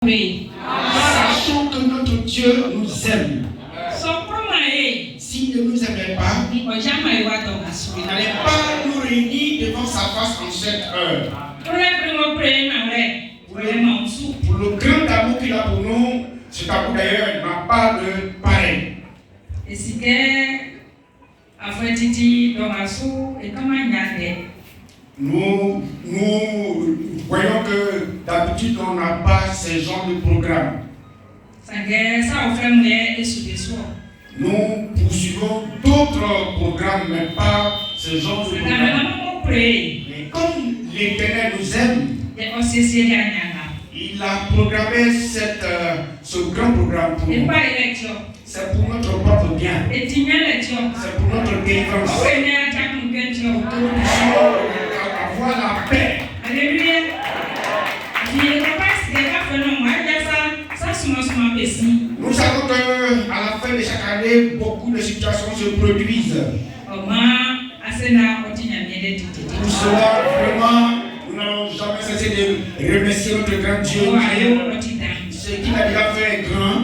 Sachons que notre Dieu nous aime. S'il ne nous aimait pas, il n'allait pas nous réunir devant sa face en cette heure. Pour le grand amour qu'il a pour nous, cet amour d'ailleurs n'a pas de pareil. Nous voyons que d'habitude on n'a pas ce genre de programme. Nous poursuivons d'autres programmes, mais pas ce genre de programme. Mais comme l'Éternel nous aime, il a programmé ce grand programme pour nous. C'est pour notre propre bien. C'est pour notre délivrance. Pour avoir la paix. Alléluia. Nous savons qu'à la fin de chaque année, beaucoup de situations se produisent. Pour cela, vraiment, nous n'allons jamais cesser de remercier notre grand Dieu. Ce qu'il a déjà fait est grand.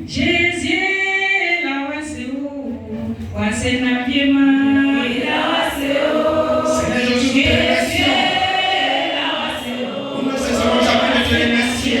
Jésus, Nous ne cesserons jamais de te remercier.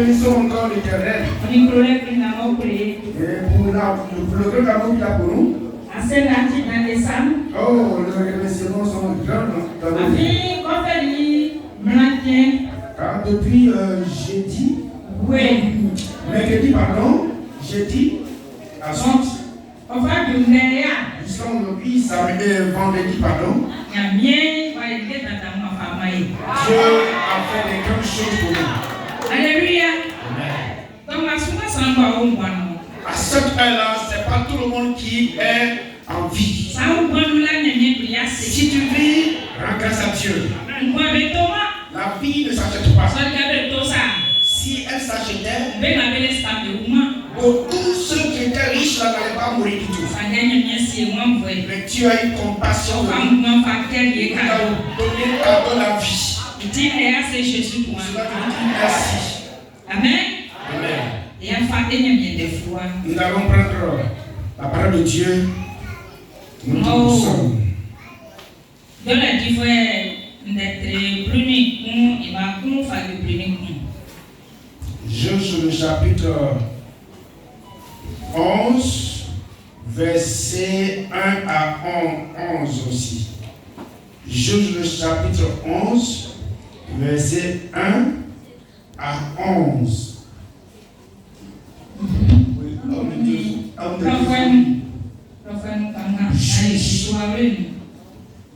bénissons encore l'Éternel. Et pour le grand amour qu'il a pour nous. Oh, les remerciements sont grands dans nos vies. Car depuis jeudi, mercredi, pardon, jeudi, ensuite, jusqu'à aujourd'hui, vendredi, pardon, Dieu a fait des grandes choses pour nous. Alléluia. Amen. À cette heure-là, ce n'est pas tout le monde qui est en vie. Si tu vis, rends grâce à Dieu. La vie ne s'achète pas. Si elle s'achetait, tous ceux qui étaient riches là n'allaient pas mourir du tout. Mais Dieu a eu compassion de nous. Il a donné la vie. Pour cela, je dis merci. Amen. Amen. Nous allons prendre la parole de Dieu. Nous sommes. Juge le chapitre 11, verset 1 à 11 aussi. Juge le chapitre 11, verset 1 à 11.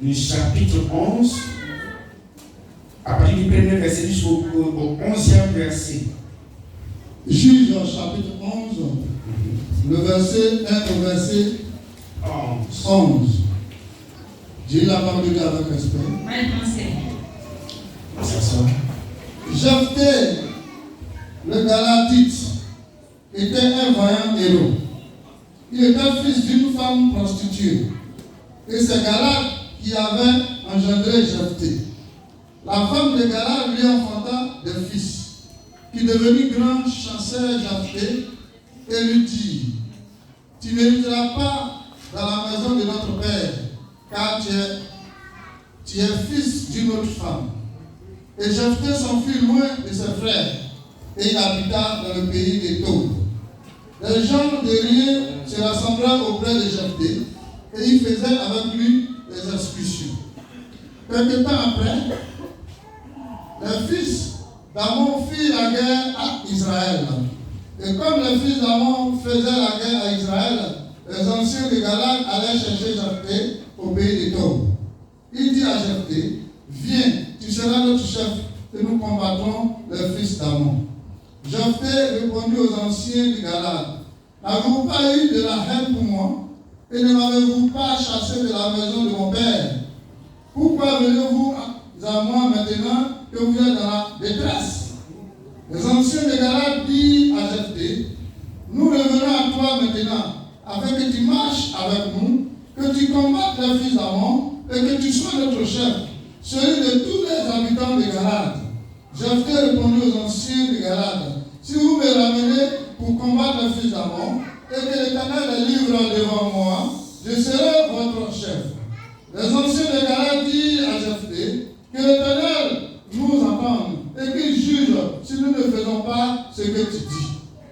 Le chapitre 11, à partir du premier verset jusqu'au 11e verset. Juge chapitre 11, le verset 1 au verset 11. Dis la parole de Dieu avec respect. Jephthé, le Galatite, était un vaillant héros. Il était fils d'une femme prostituée. Et c'est Galate qui avait engendré Jephthé. La femme de Galate lui enfanta des fils, qui devenit grand chasseur Jephthé, et lui dit: tu n'hériteras pas dans la maison de notre père, car tu es fils d'une autre femme. Et Jephthé s'enfuit loin de ses frères, et il habita dans le pays des Tob. Les gens de rien se rassemblèrent auprès de Jephthé, et ils faisaient avec lui des expulsions. Quelque temps après, les fils d'Amon firent la guerre à Israël. Et comme les fils d'Amon faisaient la guerre à Israël, les anciens de Galad allaient chercher Jephthé au pays des Tob. Il dit à Jephthé: viens, tu seras notre chef, et nous combattrons les fils d'Amon. Jephthé répondit aux anciens de Galad: n'avez-vous pas eu de la haine pour moi? Et ne m'avez-vous pas chassé de la maison de mon père? Pourquoi venez-vous à moi maintenant que vous êtes dans la détresse? Les anciens de Galad dirent à Jephthé: nous revenons à toi maintenant, afin que tu marches avec nous, que tu combattes les fils d'Amon, et que tu sois notre chef, celui de tous les habitants de Galad. Jephthé répondit aux anciens de Galad: si vous me ramenez pour combattre les fils d'Amon, et que l'Éternel les livre devant moi, je serai votre chef. Les anciens de Galad dirent à Jephthé que l'Éternel nous entende et qu'il juge si nous ne faisons pas ce que tu dis.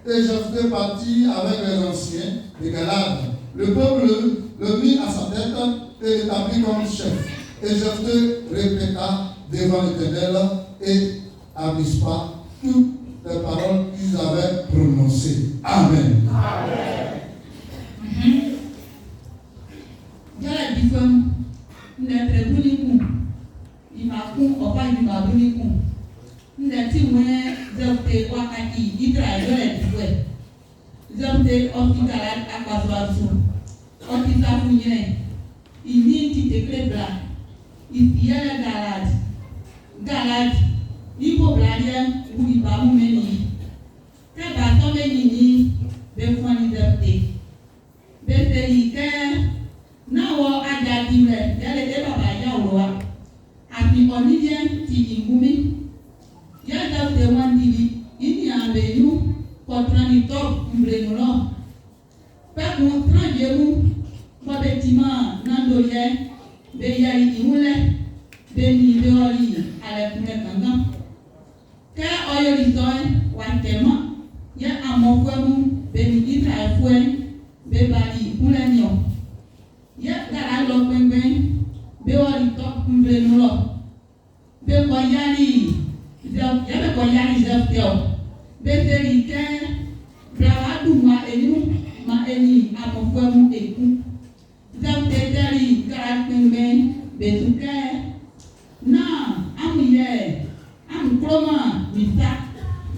Et Jephthé partit avec les anciens de Galad. Le peuple le mit à sa tête et l'établit comme chef. Et Jephthé répéta devant l'Éternel et à Mispa toutes les paroles qu'ils avaient prononcées. Amen. Galad, il faut blaguer ou il va vous mener. Quand bâton est mini, ben faut en liberté. Ben c'est nawa adadime, yale de baba ya owa. Api onivien ti ingumi. Ya da de wandili, ini ambenu, kontrani top mbrenulo. Pa kontrani yemu, pa betima nandoye, be yari imule. Beni beori ale kume kanga. Ka oyori toy wante amɔƒemu beni Israelfoe bebali kulenyo. Ye gara lɔ gbɛngbɛ be wɔli tɔ kunblenu lɔ be kɔ yali yabe kɔ yali zɛfɛ o be seli kɛ brawa du ma eni amɔƒemu eku zɛfɛ tɛli gara gbɛngbɛ betu kɛ na amu yɛ amu kloma misa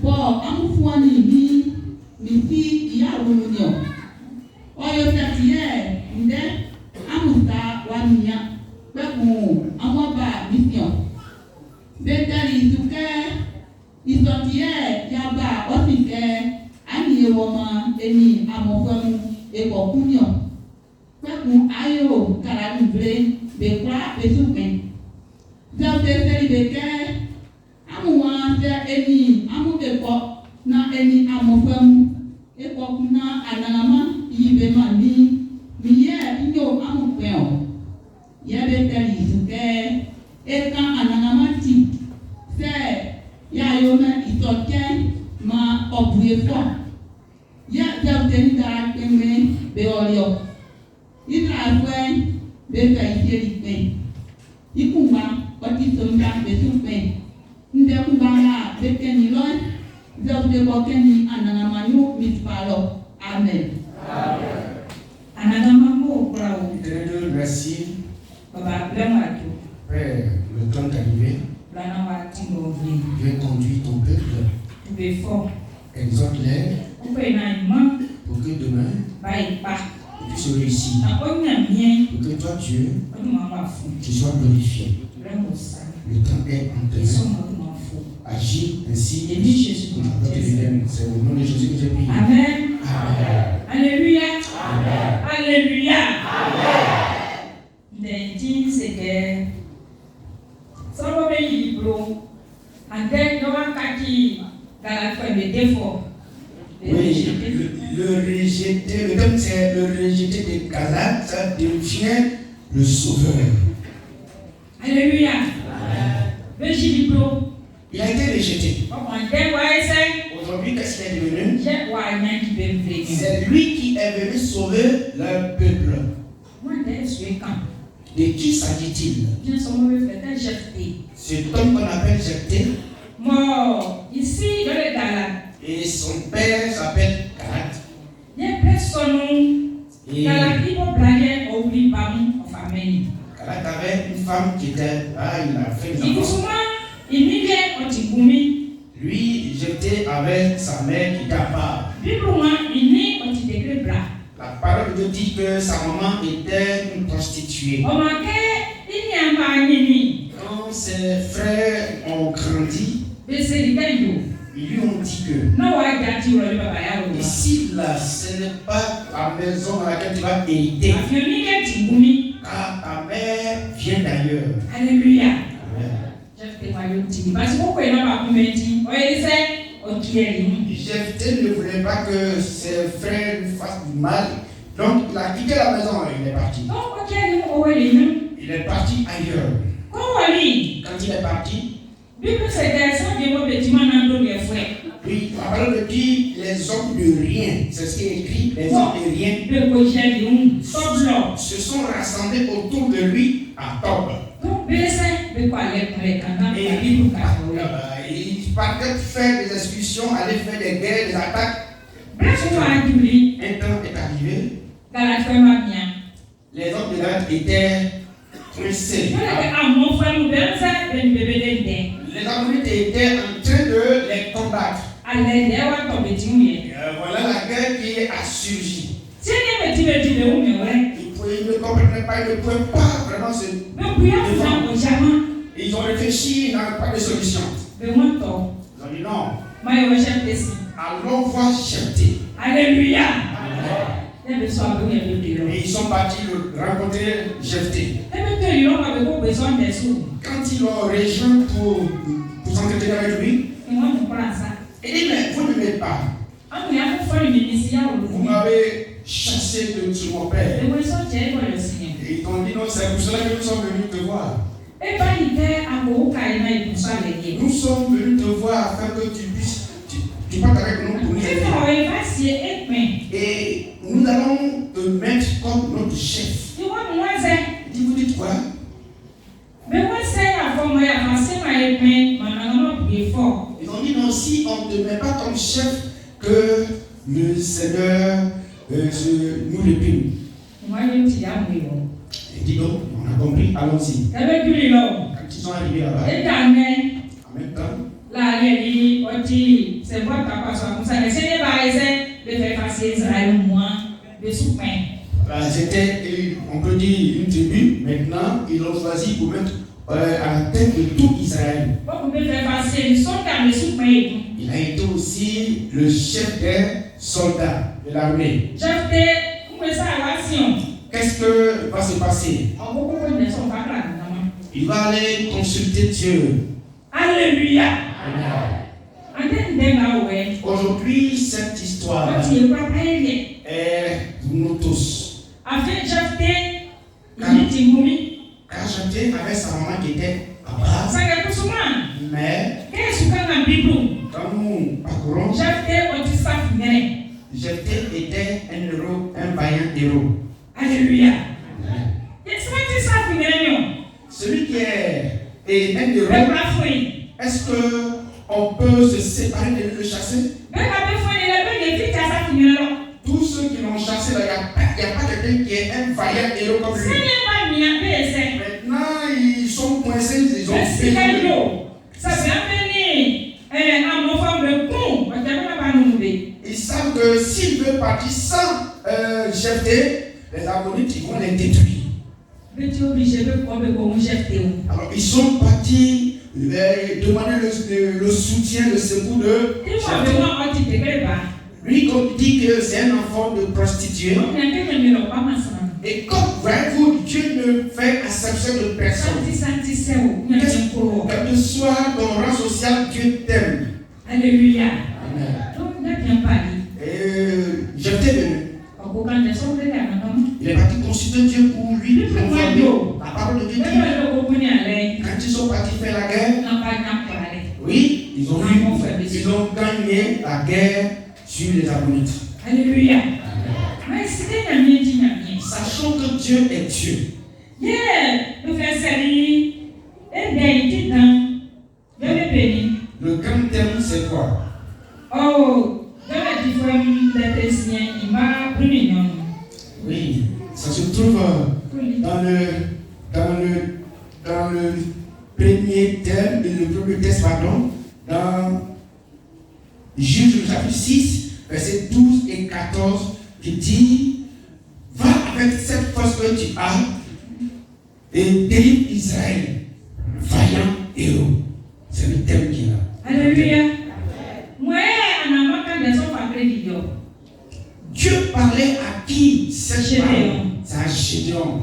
bɔ amu fuani misi iyawolo ni o ɔyɔ tɛti yɛ ndɛ amusa wamia kpɛkun amɔba misiɔn beteli tukɛ isɔtiɛ yaba ɔsikɛ aniye wɔma eni amɔfɛmu ekɔkuniɔ kpɛkun ayo kalanubre bekura besukɛ zɛwutɛsɛli bekɛ amuwa sɛ eni amukekɔ na eni amɔfɛmu ekɔkuna anagama yibema ni miye nyo amukpɛɔ yɛbɛ tɛli sukɛ eka anangamati sɛ yayome isɔkɛ ma ɔbuyefɔ yɛ tɛwutɛni gara kpɛmɛ bɛ ɔliɔ Israelfoɛ bɛ fɛ isieli kpɛ ikunba ɔti sonja bɛ su kpɛ ndɛkunba la bɛ kɛni lɔ zɛwute kɔ kɛni anangamanyo misipalɔ amen. Merci. Père, le temps est arrivé. Viens conduire ton peuple. Exhorte-les pour que demain ils puissent réussir. Pour que toi, Dieu, tu sois glorifié. Le temps est entré. Agis ainsi. C'est au nom de Jésus que j'ai prié. Amen. Amen. Alléluia. Amen. Alléluia. Amen. L'intime, c'est que ça va bien libro. En fait, nous avons kaki dans la fin de défaut. Oui, le rejeter, le thème c'est le rejeter de Galates, ça devient le sauveur. Alléluia. Le libro. Il a été rejeté. Aujourd'hui, qu'est-ce qu'il est devenu? C'est lui qui est venu sauver le peuple. De qui s'agit-il? Cet homme qu'on appelle Jephthé. Ici, dans les Galates. Et son père s'appelle Galate. Galate avait une femme qui était là, il a fait une enfant. Lui, Jephthé avait sa mère qui était à part. La parole de Dieu dit que sa maman était une prostituée. Quand ses frères ont grandi, ils lui ont dit que ici là, ce n'est pas la maison dans laquelle tu vas hériter, car ta mère vient d'ailleurs. Alléluia. Amen. Jephthé ne voulait pas que ses frères lui fassent du mal, donc il a quitté la maison et il est parti. Il est parti ailleurs. Quand il est parti, oui, la parole dit les hommes de rien, c'est ce qui est écrit, les hommes de rien se sont rassemblés autour de lui à Tob. Et il partait faire des expulsions, aller faire des guerres, des attaques. Un temps est arrivé, les hommes de Galate étaient pressés. Les Ammonites étaient en train de les combattre. Voilà la guerre qui a surgi. Ils ne comprenaient pas, ils ne pouvaient pas vraiment se défendre. Ils ont réfléchi, ils n'avaient pas de solution. Ils ont dit non. Allons voir Jephthé. Alléluia. Et ils sont partis rencontrer Jephthé. Quand ils l'ont rejoint pour s'entretenir avec lui, il dit mais vous ne m'aimez pas. Vous m'avez chassé de mon père. Et ils t'ont dit non, c'est pour cela que nous sommes venus te voir. Nous sommes venus te voir afin que tu puisses, tu partes avec nous pour nous aider. et nous allons te mettre comme notre chef. Vous dites quoi? Ils ont dit non, si on ne te met pas comme chef, que le Seigneur nous réprime. Et dis donc, on a compris, allons-y. Quand ils sont arrivés là-bas, en même temps, c'était, on peut dire, une tribu. Maintenant, ils l'ont choisi pour mettre à la tête de tout Israël. Il a été aussi le chef des soldats de l'armée. Qu'est-ce que va se passer? Il va aller consulter Dieu. Alléluia. Aujourd'hui, cette histoire est pour nous tous. Car Jephthé avait sa maman qui était là-bas. Mais quand nous parcourons, Jephthé était un héros, un vaillant héros. Alléluia. Celui qui est un héros, est-ce qu'on peut se séparer de lui, le chasser? Tous ceux qui l'ont chassé, il n'y a pas quelqu'un qui est un vaillant héros comme lui. Maintenant, ils sont coincés, ils ont fait. Ils savent que s'il veut partir sans Jephthé, les Ammonites vont les détruire. Alors ils sont partis demander le soutien, le secours de Jephthé. Lui dit que c'est un enfant de prostituée. Et comme voyez-vous, Dieu ne fait exception de personne. Quel que soit ton rang social, Dieu t'aime. Alléluia. Et Jephthé est venu. Il est parti consulter Dieu pour lui confirmer la parole de Dieu. Quand ils sont partis faire la guerre, oui, ils ont gagné la guerre sur les Ammonites. Alléluia. Sachant que Dieu est Dieu. Le grand thème, c'est quoi? Oui, ça se trouve dans le premier thème, le premier texte, pardon, dans Juge chapitre 6, versets 12 et 14, qui dit: va avec cette force que tu as et délivre Israël, vaillant héros. C'est le thème qui est là. Alléluia. Dieu parlait à qui? C'est à Gédéon.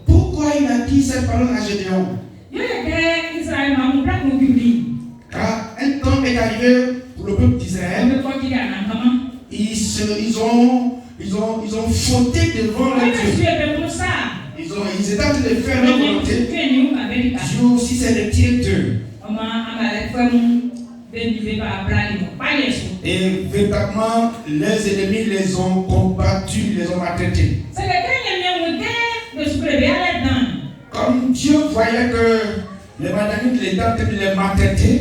Pourquoi il a dit cette parole à Gédéon? Car un temps est arrivé pour le peuple d'Israël. Ils ont fauté devant le Dieu. Ils étaient en train de faire leur volonté. Dieu aussi s'est retiré d'eux. Et véritablement, les ennemis les ont combattus, les ont maltraités. Comme Dieu voyait que les Madianites les étaient en train de les maltraiter,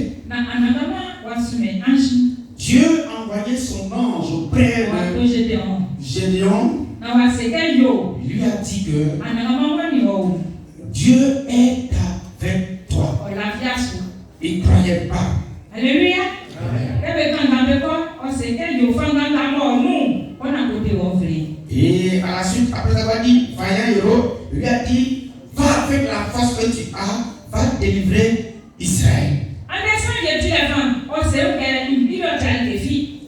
Dieu envoyait son ange auprès de Gédéon. Il lui a dit que Dieu est avec toi. Il ne croyait pas. Alléluia. Et à la suite, après avoir dit vaillant héros, il lui a dit: va avec la force que tu as, va délivrer Israël.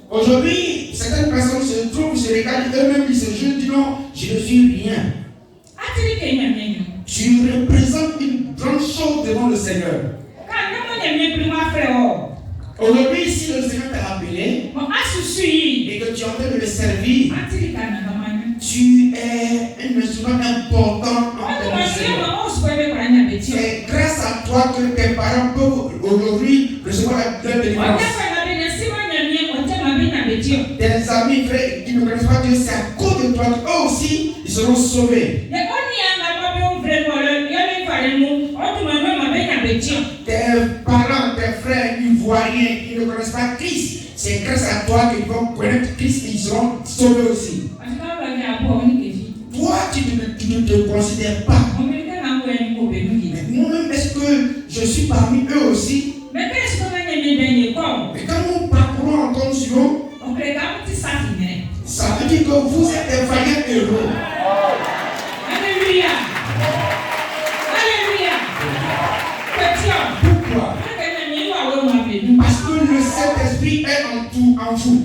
Aujourd'hui, certaines personnes se trouvent, se regardent eux-mêmes, ils se jugent, disent non, je ne suis rien. Tu représentes une grande chose devant le Seigneur. Aujourd'hui, si le Seigneur t'a appelé et que tu es en train de le servir, tu es un instrument important dans le Seigneur. C'est grâce à toi que tes parents peuvent aujourd'hui recevoir la délivrance. Tes amis, frères, qui ne connaissent pas Dieu, c'est à cause de toi qu'eux aussi, ils seront sauvés. Tes parents, tes frères ivoiriens qui ne connaissent pas Christ, c'est grâce à toi qu'ils vont connaître Christ et ils seront sauvés aussi. Toi, tu ne te considères pas. Mais moi-même, est-ce que je suis parmi eux aussi? Mais quand nous parcourons en conscience, ça veut dire que vous êtes des vaillants héros. Alléluia. Alléluia. Pourquoi? Parce que le Saint-Esprit est en vous.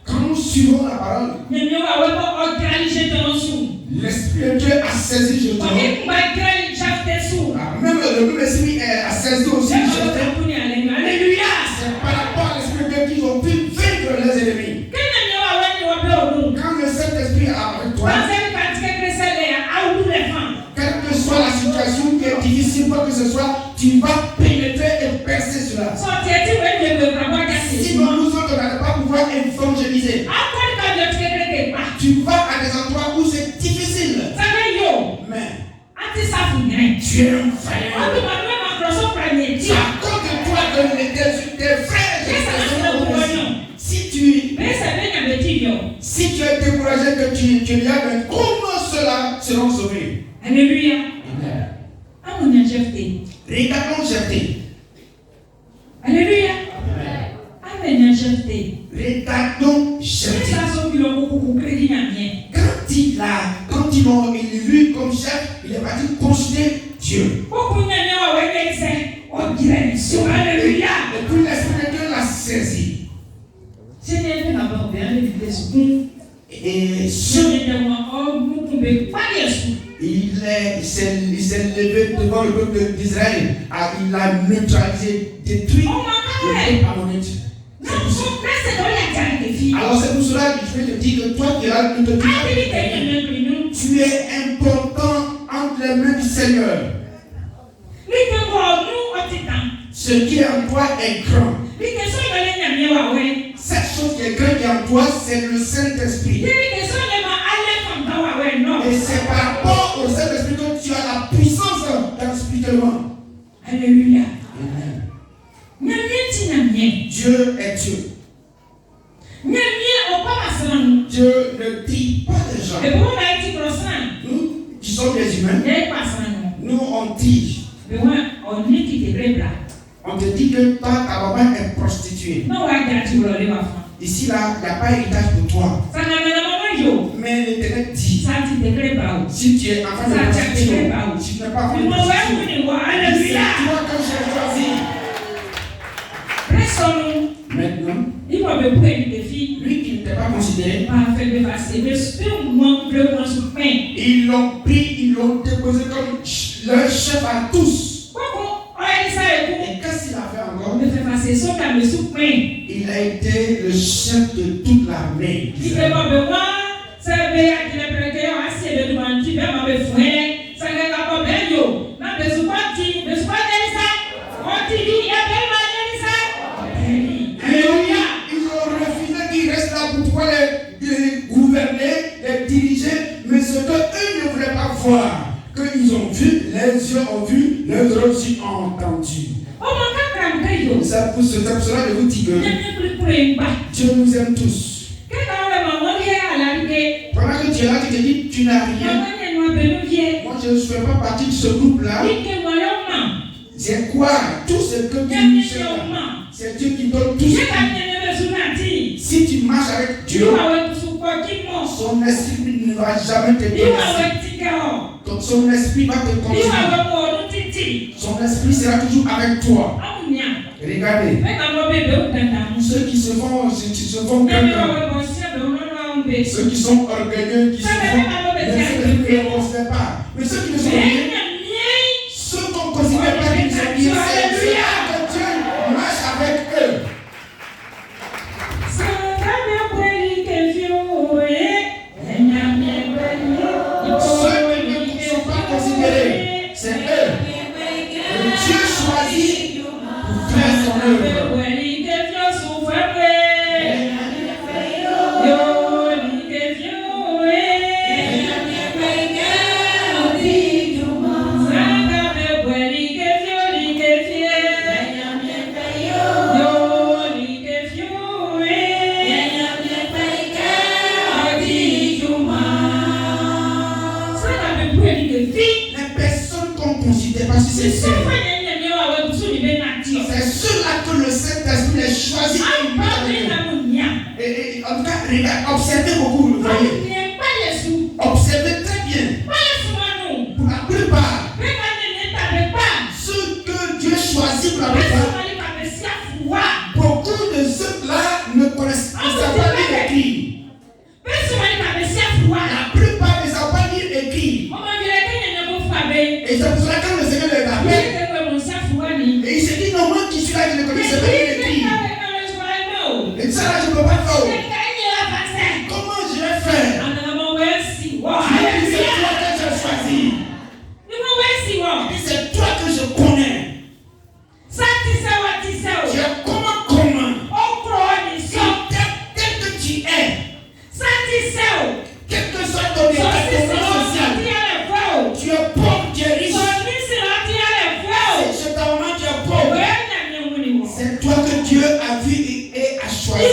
Quand nous suivons la parole, l'Esprit de Dieu a saisi Jésus. Même le Esprit a saisi aussi Jésus. Alléluia. C'est par rapport à l'Esprit de Dieu qu'ils ont pu vaincre les ennemis. Quand le Saint-Esprit est avec toi, quelle que soit la situation qui est difficile, quoi que ce soit, tu vas pénétrer et percer cela. Sinon, nous autres, on n'allait pas pouvoir évangéliser. Tu vas à des endroits où c'est difficile. Mais tu es un vaillant. À cause de toi, tes frères, si tu es découragé que tu y as, comment cela seront sauvés? Alléluia. Regardons Jephthé. Alléluia. Regardons Jephthé. Quand ils l'ont élu comme chef, il est parti consulter Dieu. Alléluia. Et puis l'Esprit de Dieu l'a saisi. Et il s'est levé devant le peuple d'Israël. Il a neutralisé, détruit le peuple ammonite. Alors c'est pour cela que je vais te dire que toi qui as le peuple, tu es important entre les mains du Seigneur. Ce qui est en toi est grand. Cette chose qui est grande en toi, c'est le Saint-Esprit. Et c'est par rapport au Saint-Esprit que tu as la puissance dans spirituellement. Alléluia. Dieu est Dieu. Dieu ne dit pas les gens. Nous qui sommes des humains, nous on dit. On te dit que toi, ta maman est prostituée. Ici, là, il n'y a pas héritage pour toi. Mais l'Éternel dit, si tu es enfant de prostituée, si tu n'es pas enfant de prostituée, c'est toi que j'ai choisi. Maintenant, lui qui n'était pas considéré, ils l'ont pris, ils l'ont déposé comme leur chef à tous. Et qu'est-ce qu'il a fait encore? Il a été le chef de toute l'armée. Ils ont refusé qu'il reste là pour pouvoir les gouverner, les diriger, mais ce qu'eux ne voulaient pas voir. Qu'ils ont vu, les yeux ont vu, les oreilles ont entendu. C'est pour cela que je vous dis que Dieu nous aime tous. Pendant que tu es là, tu te dis tu n'as rien. Moi je ne fais pas partie de ce groupe-là. C'est quoi? Tout ce que tu sais, c'est Dieu qui donne tout ce. Si tu marches avec Dieu, son esprit ne va jamais te donner. Donc son esprit va te conduire. Son esprit sera toujours avec toi. Regardez. Ceux qui se font ceux qui sont orgueilleux, qui se font ne considèrent pas. Mais ceux qui ne sont rien, ceux qu'on ne considère pas qu'ils sont bien, c'est que Dieu marche avec eux. C'est eux. Et Dieu choisit pour faire son œuvre. choisi. Et en tout cas, regardez, observez beaucoup, vous voyez. Observez très bien. Pour la plupart, ceux que Dieu choisit pour la plupart, beaucoup de ceux-là ne connaissent pas lire écrit. La plupart ne savent pas lire écrit. Et c'est pour cela que quand le Seigneur les appelle, et il se dit non, moi qui suis là, je ne connais pas lire écrit. Et ça là, je ne peux pas faire. Comment je vais faire? C'est toi que j'ai choisi. C'est toi que je connais. Tu es comment? Tel que tu es. Quel que soit ton état social. Tu es pauvre, tu es riche. Si je t'emmène, tu es pauvre. C'est toi que Dieu a vu et a choisi.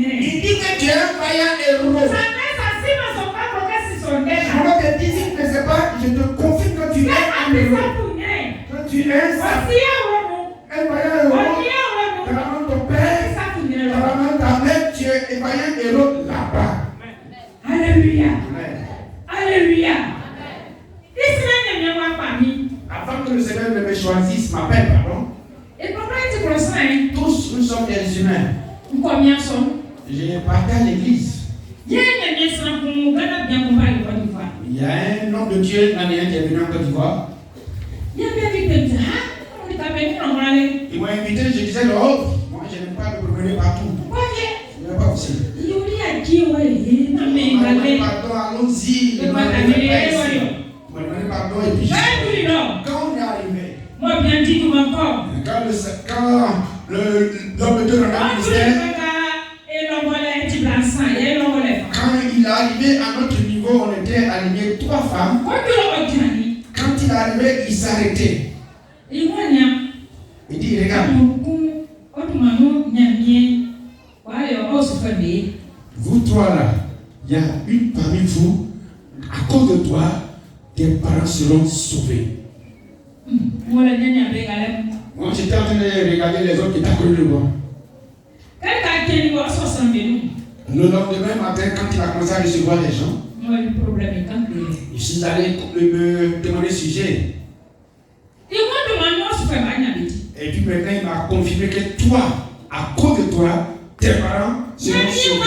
Il dit que tu es un vaillant héros. Je te dis, si tu ne sais pas, je te confirme que tu es un héros. Que tu es un vaillant héros. Tu ramènes ton père, tu ramènes ta mère, tu es un vaillant héros là-bas. Alléluia. Amen. Alléluia. Avant que le Seigneur ne me choisisse, m'appelle, pardon. Tous nous sommes des humains. Je partage l'église. Il y a un homme de Dieu, Nanéen, qui est venu en Côte d'Ivoire. Ils m'ont invité, je disais, oh, moi je n'aime pas me promener partout. Je n'aime pas aussi. Pardon, allons-y. Pardon, et puis quand on est arrivé, quand l'homme de Dieu dans le ministère, quand il est arrivé à notre niveau, on était aligné 3 femmes. Quand il est arrivé, il s'arrêtait. Il dit, regarde, vous 3 là, il y a une parmi vous, à cause de toi, tes parents seront sauvés. Moi j'étais en train de regarder les autres qui étaient à côté de moi. Le lendemain matin, quand il a commencé à recevoir les gens, je suis allé me demander sujet. Et puis maintenant, il m'a confirmé que toi, à cause de toi, tes parents seront sauvés.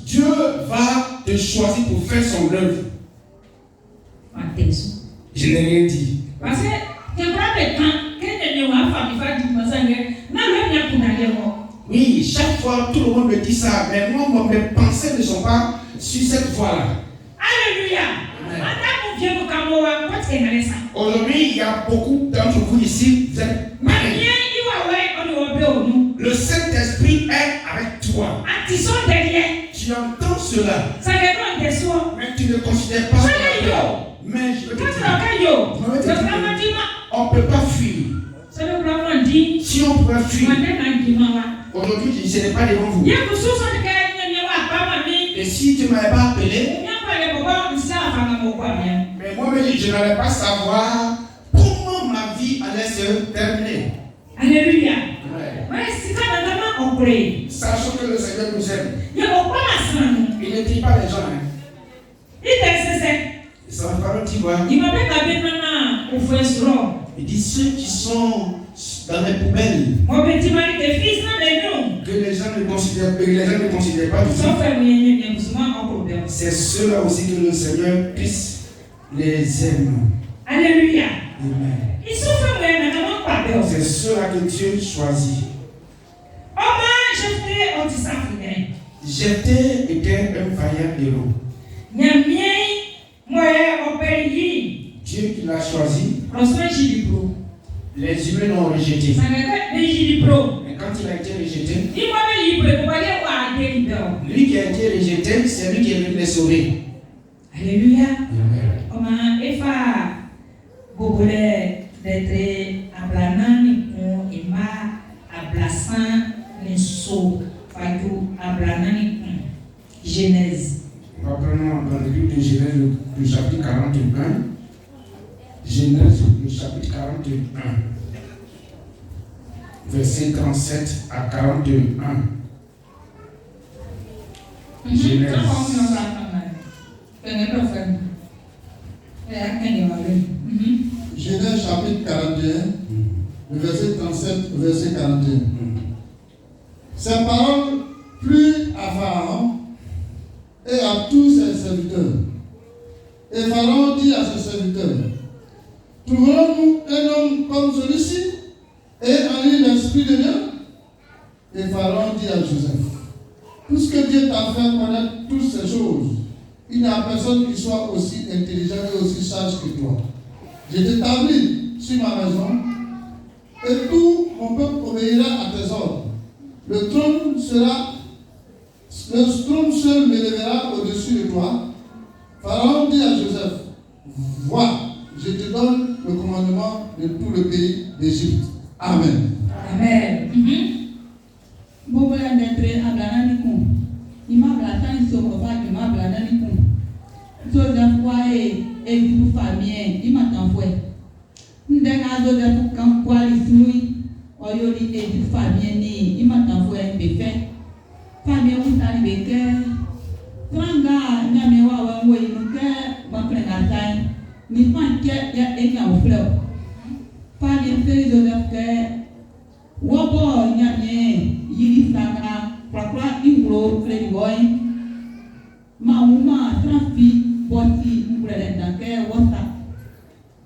Dieu va te choisir pour faire son œuvre. Je n'ai rien dit. Oui, chaque fois, tout le monde me dit ça, mais moi, mes pensées ne sont pas sur cette voie-là. Alléluia. Aujourd'hui, il y a beaucoup d'entre vous ici, vous êtes mariés. Le Saint-Esprit est avec toi. Tu entends cela. Mais tu ne considères pas. Mais je veux te dire, on ne peut pas fuir. Si on pouvait fuir, aujourd'hui, ce n'est pas devant vous. Et si tu ne m'avais pas appelé, mais moi-même, je n'allais pas savoir comment ma vie allait se terminer. Alléluia. Ouais. Sachant que le Seigneur nous aime. Il ne dit pas les gens. Ça va pas le dire. Il dit ceux qui sont dans les poubelles. Que les gens ne considèrent pas du tout. C'est ceux-là aussi que le Seigneur puisse les aimer. Alléluia. Amen. C'est ceux-là que Dieu choisit. Jephthé était un vaillant héros. Dieu qui l'a choisi, les humains l'ont rejeté. Mais quand il a été rejeté, lui qui a été rejeté, c'est lui qui est venu les sauver. Alléluia. Amen. Genèse. Nous apprenons dans le livre de Genèse, le chapitre 41. Genèse, le chapitre 41. verset 37 à 41. Genèse. Genèse chapitre 41, le verset 37, verset 41. Ces paroles plurent à Pharaon et à tous ses serviteurs. Et Pharaon dit à ses serviteurs, trouverons-nous un homme comme celui-ci et en lui l'esprit de Dieu? Et Pharaon dit à Joseph, puisque Dieu t'a fait connaître toutes ces choses, il n'y a personne qui soit aussi intelligent et aussi sage que toi. Je t'établis sur ma maison et tout mon peuple obéira à tes ordres. Le trône seul m'élèvera au-dessus de toi. Pharaon dit à Joseph, vois, je te donne le commandement de tout le pays d'Égypte. Amen. Amen. Joseph Wae et du famille, il m'a envoyé. Ndena Joseph quand quoi les souris, oyoli et du famille ni, il m'a envoyé un bébé. Famille où ça lui que, franga n'amewa wawe nuke, ma frère ni pas que ya et ya au fleur. Famille fait Joseph que, wabo n'amé, yiri sanga, prakra inglo frère boy, ma uma trafi. Boti mbrele dake wasa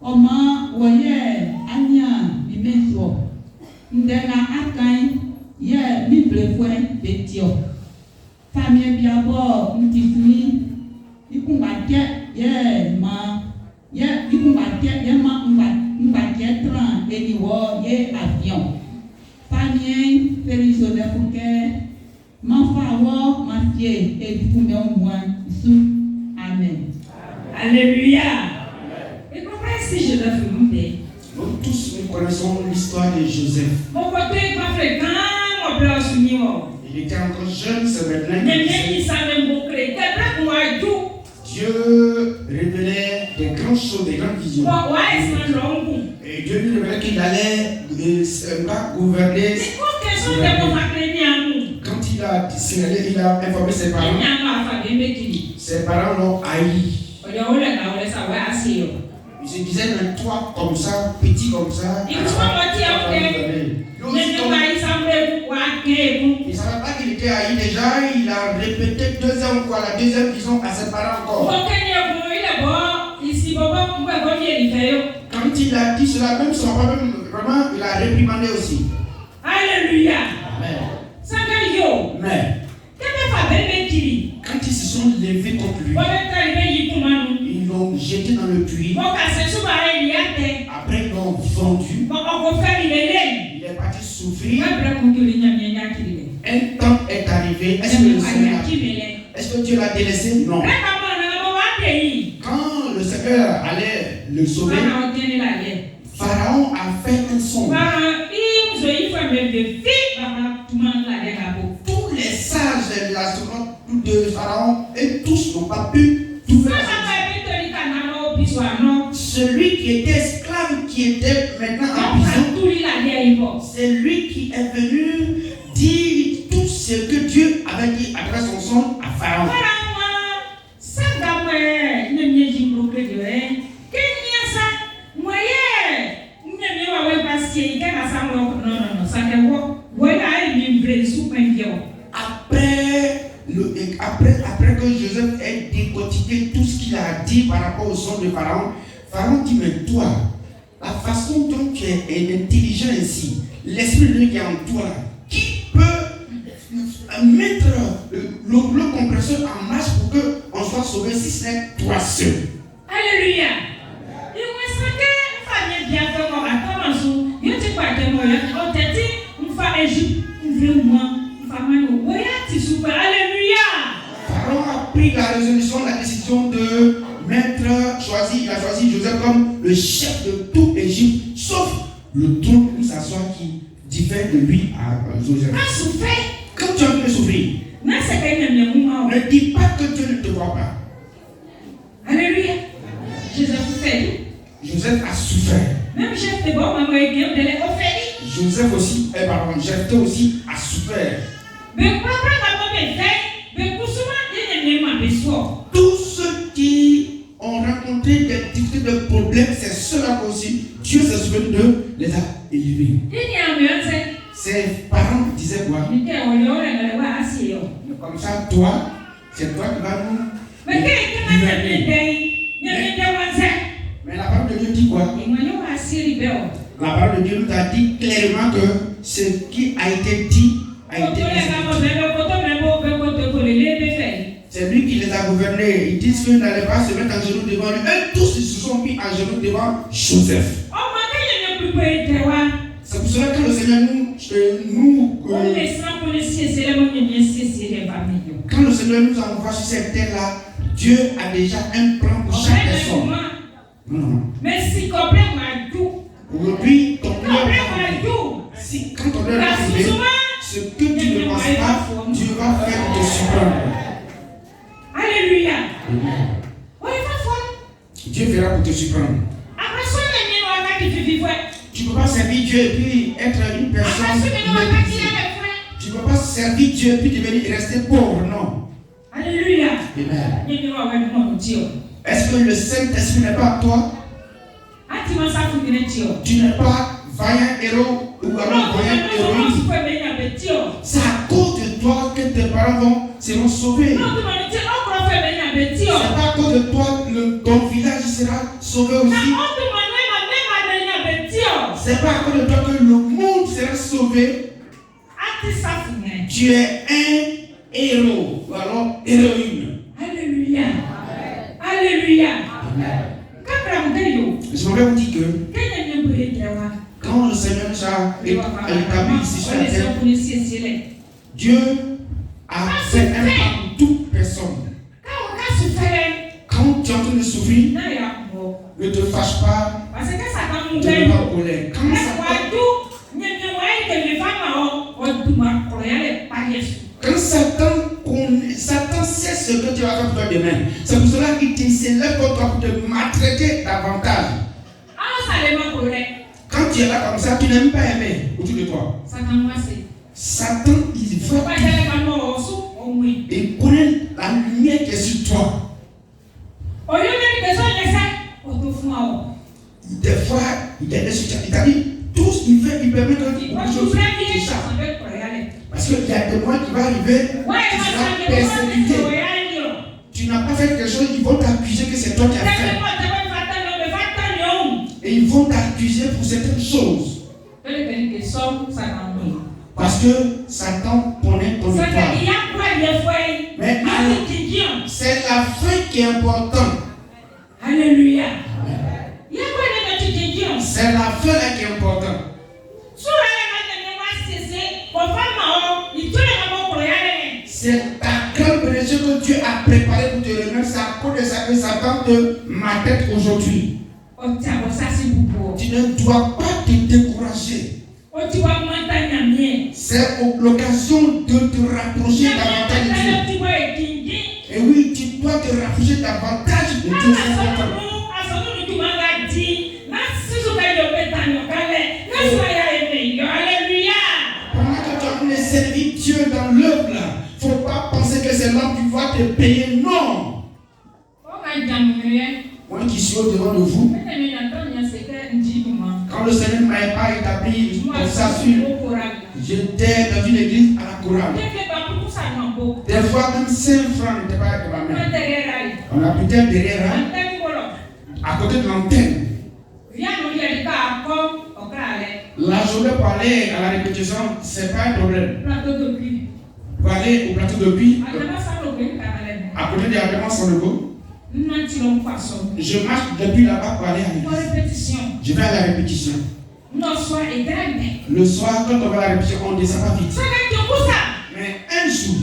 oma woye anya bimeso ndena akai ye biblefwe betio famie biabo ntifuni ikungaje ye ma ye ikungaje ye ma ngaje tran eniwo ye avion famie felizo de fuke ma fawo ma tie e difume omwa su. Amen. Alléluia. Et pourquoi est-ce que je dois faire? Nous tous nous connaissons l'histoire de Joseph. Mon côté pas fréquent, mon père soumis. Il était encore jeune, c'est maintenant. Dieu révélait des grandes choses, des grandes visions. Et Dieu lui révélait qu'il allait gouverner. Quand il a signalé, il a informé ses parents. Ses parents l'ont haï. Ils se disaient, mais toi comme ça, petit comme ça. Ils ne savaient pas qu'il était haï déjà. Il a répété 2 ans quoi, la deuxième vision à ses parents encore. Quand il a dit cela, même son papa, vraiment, il a réprimandé aussi. Alléluia. Amen. Mais quand ils se sont levés contre lui, ils l'ont jeté dans le puits. Après, ils l'ont vendu. Il est parti souffrir. Un temps est arrivé. Est-ce que Dieu l'a délaissé? Non. Quand le Seigneur allait le sauver, Pharaon a fait un songe. Tous les sages de l'astronaute de Pharaon et tous n'ont pas pu tout faire. Celui qui était esclave, qui était maintenant en prison, c'est lui qui est venu dire tout ce que Dieu avait dit à travers son songe à Pharaon. Après que Joseph ait décortiqué tout ce qu'il a dit par rapport au son de Pharaon, Pharaon dit, mais toi, la façon dont tu es intelligent ainsi, l'esprit de Dieu qui est en toi, qui peut mettre le compresseur en marche pour qu'on soit sauvé si ce n'est toi seul? Alléluia. Pharaon a pris la résolution, la décision de mettre, il a choisi Joseph comme le chef de toute l'Égypte, sauf le trône où s'assoit qui diffère de lui à Joseph. Quand tu as pu souffrir, ne dis pas que Dieu ne te voit pas. Alléluia. Joseph a souffert. Même chef de bon, maman est bien, Joseph aussi, Jephthé aussi a souffert. Tous ceux qui ont rencontré des difficultés, des problèmes, c'est ceux-là aussi, Dieu s'est souvenu d'eux, les a élevés. Ses parents disaient quoi? Comme ça, toi, c'est toi qui vas nous gouverner. Mais la parole de Dieu dit quoi? La parole de Dieu nous a dit clairement que ce qui a été dit a été dit. C'est lui qui les a gouvernés. Ils disent qu'ils n'allaient pas se mettre en genoux devant lui. Eux tous ils se sont mis en genoux devant Joseph. C'est pour cela que le Seigneur quand le Seigneur nous envoie sur cette terre-là, Dieu a déjà un plan pour chaque personne. Aujourd'hui, ton plan si quand on est arrivé, ce que tu ne penses pas, Dieu va faire te surprendre. Alléluia. Dieu fera pour te surprendre. Tu ne peux pas servir Dieu et puis être une personne. Tu ne peux pas servir Dieu et puis devenir rester pauvre, non. Alléluia. Amen. Est-ce que le Saint-Esprit n'est pas à toi? Tu n'es pas vaillant héros ou alors vaillant héroïne. C'est à cause de toi que tes parents seront sauvés. C'est pas à cause de toi que ton village sera sauvé aussi. C'est pas à cause de toi que le monde sera sauvé. Tu es un héros ou alors héroïne. Alléluia. Alléluia. Je voudrais vous dire que quand le Seigneur nous a établi ici sur la terre, Dieu a fait un plan pour toute personne. Quand tu es en train de souffrir, ne te fâche pas, ne te pas en colère. Quand Satan sait ce que tu vas faire pour toi demain, c'est pour cela qu'il s'élève contre toi pour te maltraiter davantage. Quand tu es là comme ça, tu n'aimes pas aimer autour de toi. Satan, il voit il connaît la lumière qui est sur toi. Des fois, il est sur toi. Il t'a dit, tout ce qu'il fait, il permet que tu ça. Parce qu'il y a des mois qui vont arriver, tu seras persécuté. Tu n'as pas fait quelque chose, ils vont t'accuser que c'est toi qui as fait. Et ils vont t'accuser pour certaines choses. Parce que Satan connaît ton histoire. Mais c'est la fin qui est importante. Alléluia. C'est la fin là qui est importante. C'est ta grande bénédiction que Dieu a préparée pour te remettre. C'est à cause de ça que Satan te maltraite aujourd'hui. Tu ne dois pas te décourager. C'est l'occasion de te rapprocher davantage de Dieu. Et oui, tu dois te rapprocher davantage de Dieu. Pendant que tu es en train de servir Dieu dans l'œuvre là, il ne faut pas penser que c'est l'homme qui va te payer. Non. Moi qui suis au-devant de vous, quand le Seigneur ne m'avait pas établi comme ça, j'étais dans une église à la chorale. Des fois, même 5 francs n'étaient pas avec ma mère. On habitait derrière, à côté de l'antenne. La journée pour aller à la répétition, c'est pas un problème. Pour aller au plateau de Puy, à côté de l'agrément sans le go. Je marche depuis là-bas pour aller à l'église. Je vais à la répétition. Le soir, quand on va à la répétition, on ne descend pas vite. Mais un jour,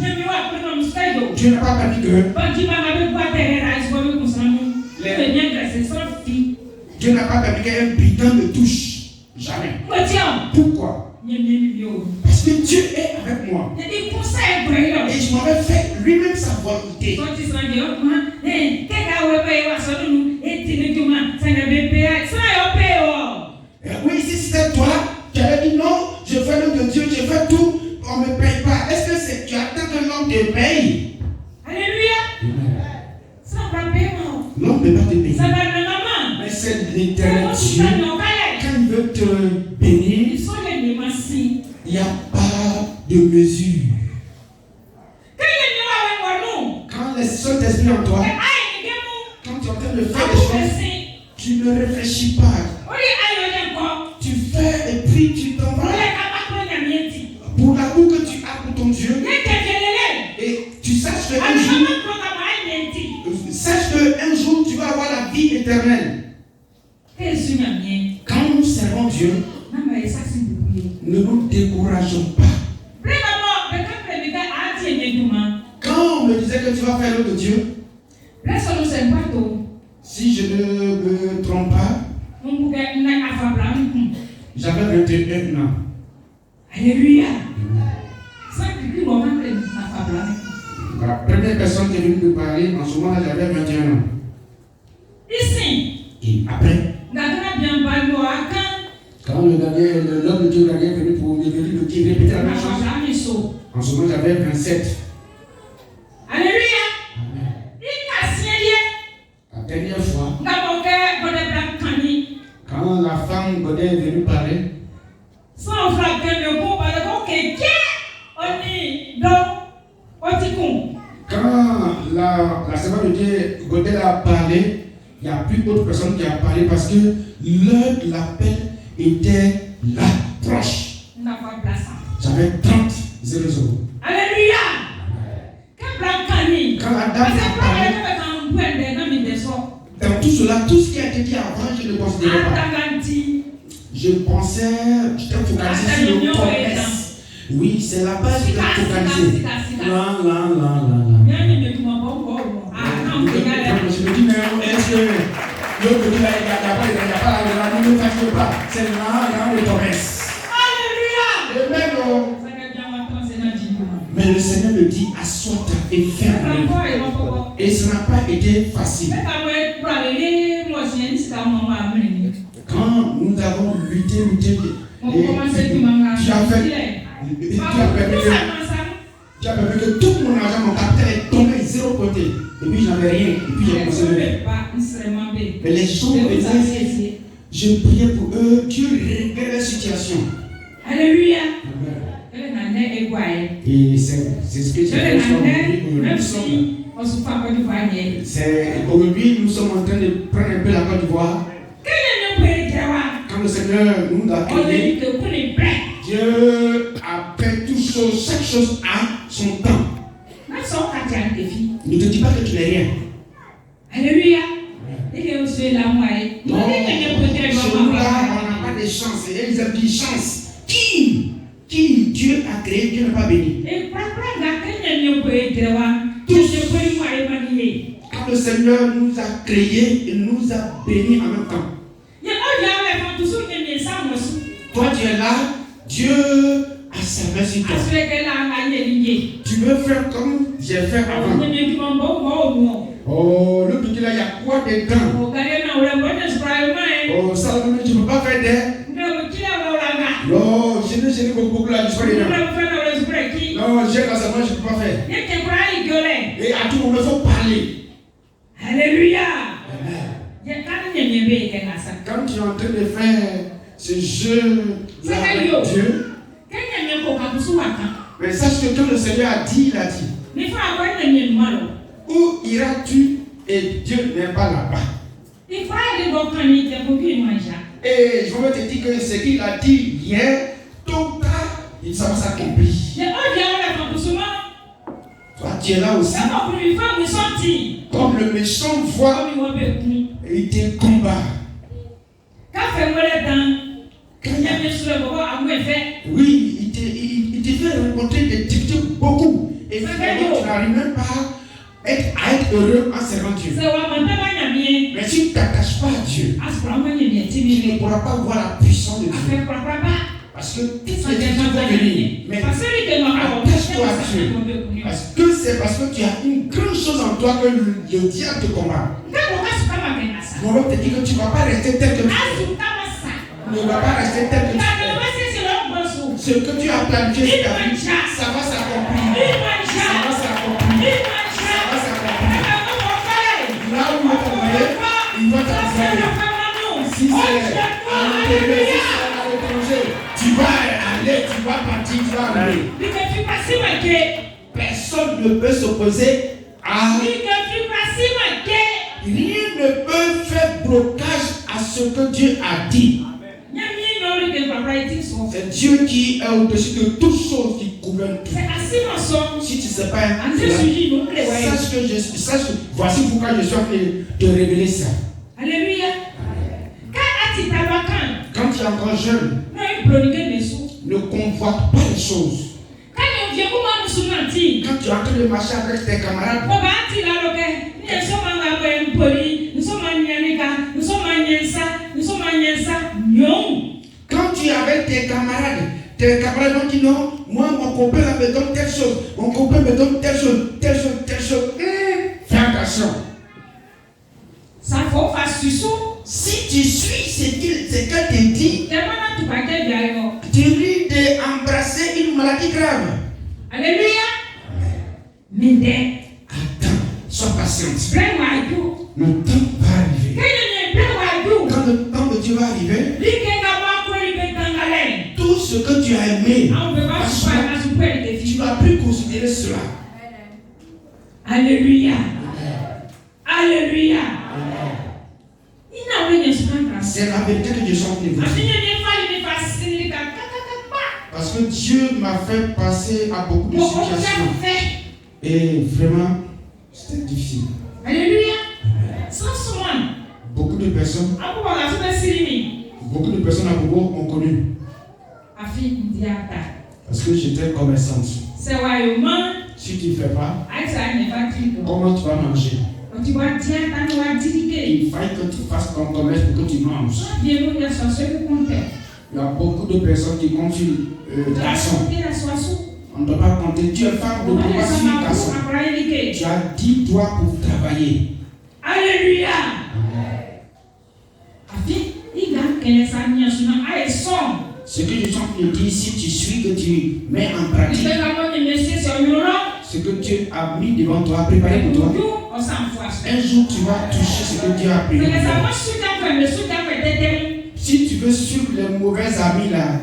Dieu n'a pas permis que Dieu n'a pas permis qu'un brigand me touche. Jamais. Pourquoi? Parce que Dieu est avec moi. Et je m'avais fait lui-même sa volonté. Oui, si c'était toi, tu avais dit non, Il n'y a pas de mesure. Quand le Saint-Esprit en toi, quand tu es en train de faire des choses, tu ne réfléchis pas. Tu fais et puis tu t'en vas. Pour l'amour que tu as pour ton Dieu. Et tu saches qu'un jour tu vas avoir la vie éternelle. Quand nous servons Dieu, ne nous décourageons pas. Quand on me disait que tu vas faire l'œuvre de Dieu, si je ne me trompe pas, j'avais 21 ans. Alléluia. La première personne qui est venue me parler, en ce moment-là, j'avais 21 ans. Et après, quand l'homme de Dieu est venu pour me dire, répéter la même chose, en ce moment, j'avais 27. Alléluia. La dernière fois, quand la femme Godet est venue parler, quand la servante de Dieu Godet a parlé, il n'y a plus d'autres personnes qui ont parlé parce que l'heure de l'appel était là, proche. J'avais 30 000 euros. Alléluia. Quand la dame a parlé, dans tout cela, tout ce qui a été dit avant, je ne considérais pas. Je pensais, j'étais focalisé sur le commerce. Oui, c'est la base qui est focalisée. Je me dis, mais est-ce que l'autre côté là, il n'y a pas ne fasse pas. C'est le commerce. Alléluia. Mais le Seigneur me dit, assois-toi et ferme. Et ça n'a pas été facile. Quand nous avons lutté, tu as permis que tout mon argent, mon capital est tombé zéro côté. Et puis j'en ai rien. Et puis j'ai commencé à mais les gens me disaient, je priais pour eux, Dieu réglait la situation. Alléluia. Et c'est ce que j'ai fait aujourd'hui. Nous sommes en train de prendre un peu la Côte d'Ivoire. Quand le Seigneur nous a créés, Dieu a fait toutes choses, chaque chose a son temps. Ne te dis pas que tu n'es rien. Alléluia. Non, chez nous là, on n'a pas de chance. Et ils ont dit chance. Qui Dieu a créé, Dieu n'a pas béni. Quand le Seigneur nous a créés, il nous a bénis en même temps. Toi tu es là, Dieu a sa main sur toi. Tu veux faire comme j'ai fait avant. Oh, le petit là, il y a quoi dedans? Oh, ça, tu ne peux pas faire des. Non, je n'ai beaucoup là, je suis pas dedans. Non, j'ai dans sa main, je ne peux pas faire. Et à tout moment, il faut parler. Alléluia. Quand tu es en train de faire ce jeu-là avec Dieu, mais sache que quand le Seigneur a dit, il a dit. Où iras-tu et Dieu n'est pas là-bas? Et je veux te dire que ce qu'il a dit hier, tôt ou tard, ça va s'accomplir. Toi, tu es là aussi. Comme le méchant voit, il te combat. Oui, il te fait rencontrer des difficultés beaucoup. Et finalement, tu n'arrives même pas à être heureux en servant Dieu. Mais si tu ne t'attaches pas à Dieu, tu ne pourras pas voir la puissance de Dieu. Parce que toutes les difficultés vont venir. Mais attache-toi à Dieu. Parce que c'est parce que tu as une grande chose en toi que le diable te combat. On va te dire que tu ne vas pas rester tel que tu es. Tu ne vas pas rester tel que tu es. Ce que tu as planifié, ça va s'accomplir. Ça va s'accomplir. Ça va s'accomplir. Là où il va t'envoyer, il va t'envoyer. Si c'est à l'étranger, tu vas aller, tu vas partir, tu vas arriver. Personne ne peut s'opposer à... Rien ne peut faire blocage à ce que Dieu a dit. C'est Dieu qui est au-dessus de toutes choses qui gouvernent tout. Si tu ne sais pas, sache que voici pourquoi je suis en train de te révéler ça. Alléluia. Quand tu es encore jeune, ne convoite pas les choses. Quand tu es en train de marcher avec tes camarades, quand tu es avec tes camarades vont dire non, moi mon copain me donne telle chose, mon copain me donne telle chose. Fais attention. Si tu suis ce qu'elle te dit, tu risques d'embrasser une maladie grave. Alléluia. Attends, sois patiente. Le temps va arriver. Quand le temps de Dieu va arriver, tout ce que tu as aimé, tu ne vas plus considérer cela. Alléluia. Alléluia. C'est la vérité que Dieu chante de vous. Parce que Dieu m'a fait passer à beaucoup de situations. Et vraiment, c'était difficile. Alléluia. Beaucoup de personnes à Bobo ont connu. Parce que j'étais commerçante. Si tu ne fais pas, comment tu vas manger? Il faut que tu fasses ton commerce pour que tu manges. Il y a beaucoup de personnes qui comptent sur garçons. On ne doit pas compter. Tu es femme de pouvoir sur garçon. Tu as 10 doigts pour travailler. Alléluia. Ce que je suis en train de dire, si tu suis, que tu mets en pratique ce que Dieu a mis devant toi, préparé pour toi, un jour tu vas toucher ce que Dieu a prévu. Si tu veux suivre les mauvais amis là,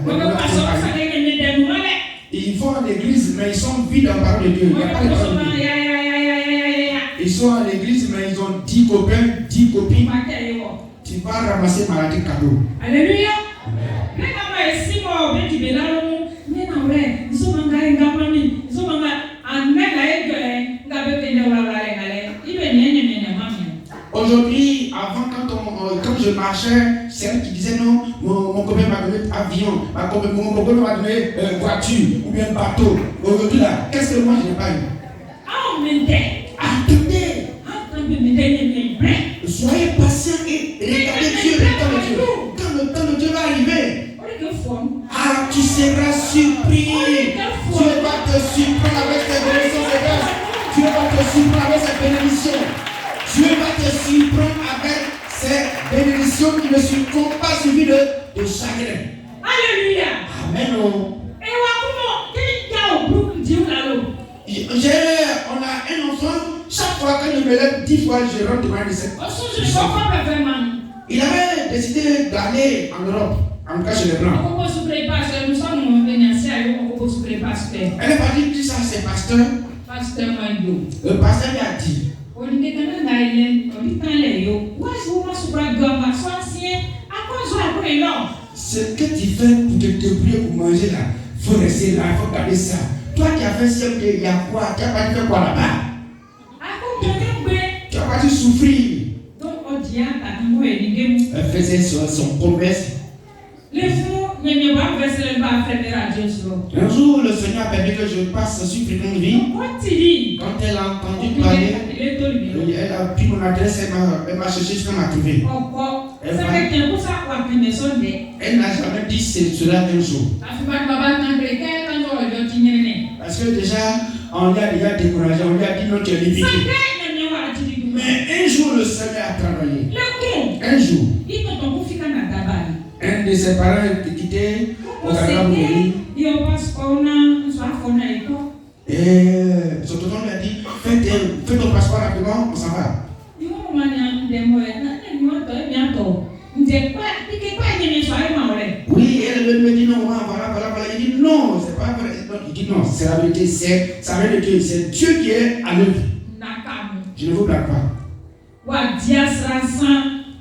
ils vont à l'église, mais ils sont vides en parole de Dieu. Il n'y a pas de parole de Dieu. Ils sont à l'église, mais ils ont 10 copains, 10 copines. Tu vas ramasser maladie cadeau. Alléluia. Aujourd'hui, avant quand je marchais, c'est elle qui disait non, mon copain m'a donné avion, mon copain m'a donné voiture ou bien bateau. Aujourd'hui là, qu'est-ce que moi je n'ai pas eu? Attendez. Soyez patient et regardez Dieu, le temps de Dieu. Quand le temps de Dieu va arriver, tu seras surpris. Dieu va te surprendre avec ses bénédictions de grâce. Dieu va te surprendre avec ses bénédictions. Dieu va te surprendre avec ces bénédictions qui ne sont pas suivies de chagrin. Alléluia. Amen. On a un enfant, chaque fois que je me lève 10 fois, je rentre devant les 7. Il avait décidé d'aller en Europe. En tout cas, chez les Blancs. Elle est partie dire ça à ses pasteurs. Le pasteur lui a dit. Ce que tu fais pour te débrouiller pour manger là, il faut rester là, il faut garder ça. Toi qui as fait CMD, il y a quoi? Tu n'as pas dit quoi là-bas? Tu n'as pas dû souffrir. Elle faisait son commerce. Un jour, le Seigneur a permis que je passe sur Freedom Vie. Quand elle a entendu parler, elle a pris mon adresse, elle m'a cherché jusqu'à m'a trouvé. Elle n'a jamais dit cela un jour. Parce que déjà, on lui a déjà découragé, on lui a dit non, tu es limité. Mais un jour, le Seigneur a travaillé. Un jour. Un de ses parents est quitté au Canada. Et son tonton lui a dit fais ton passeport rapidement, on s'en va. Oui, elle me dit non, voilà. Il dit non, c'est c'est pas vrai. Donc, il dit non, c'est la vérité, ça vient de Dieu, c'est Dieu qui est à l'œuvre. Je ne vous blague pas.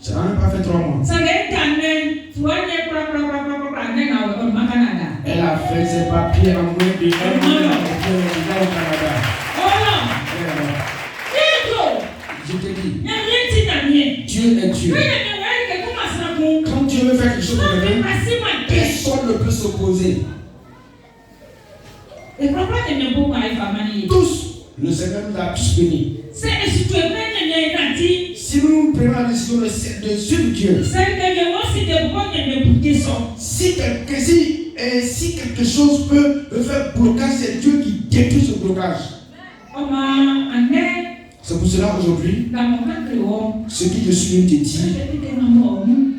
Ça n'a même pas fait 3 mois. Elle a fait ses papiers en moins de 1 mois au Canada. Je te dis, Dieu est Dieu. Quand Dieu veut faire quelque chose pour quelqu'un, personne ne peut s'opposer. Tous, le Seigneur nous a tous bénis. Si nous prenons la décision de suivre Dieu, si quelque chose peut faire blocage, c'est Dieu qui détruit ce blocage. C'est pour cela aujourd'hui, ce qui te suit te dit,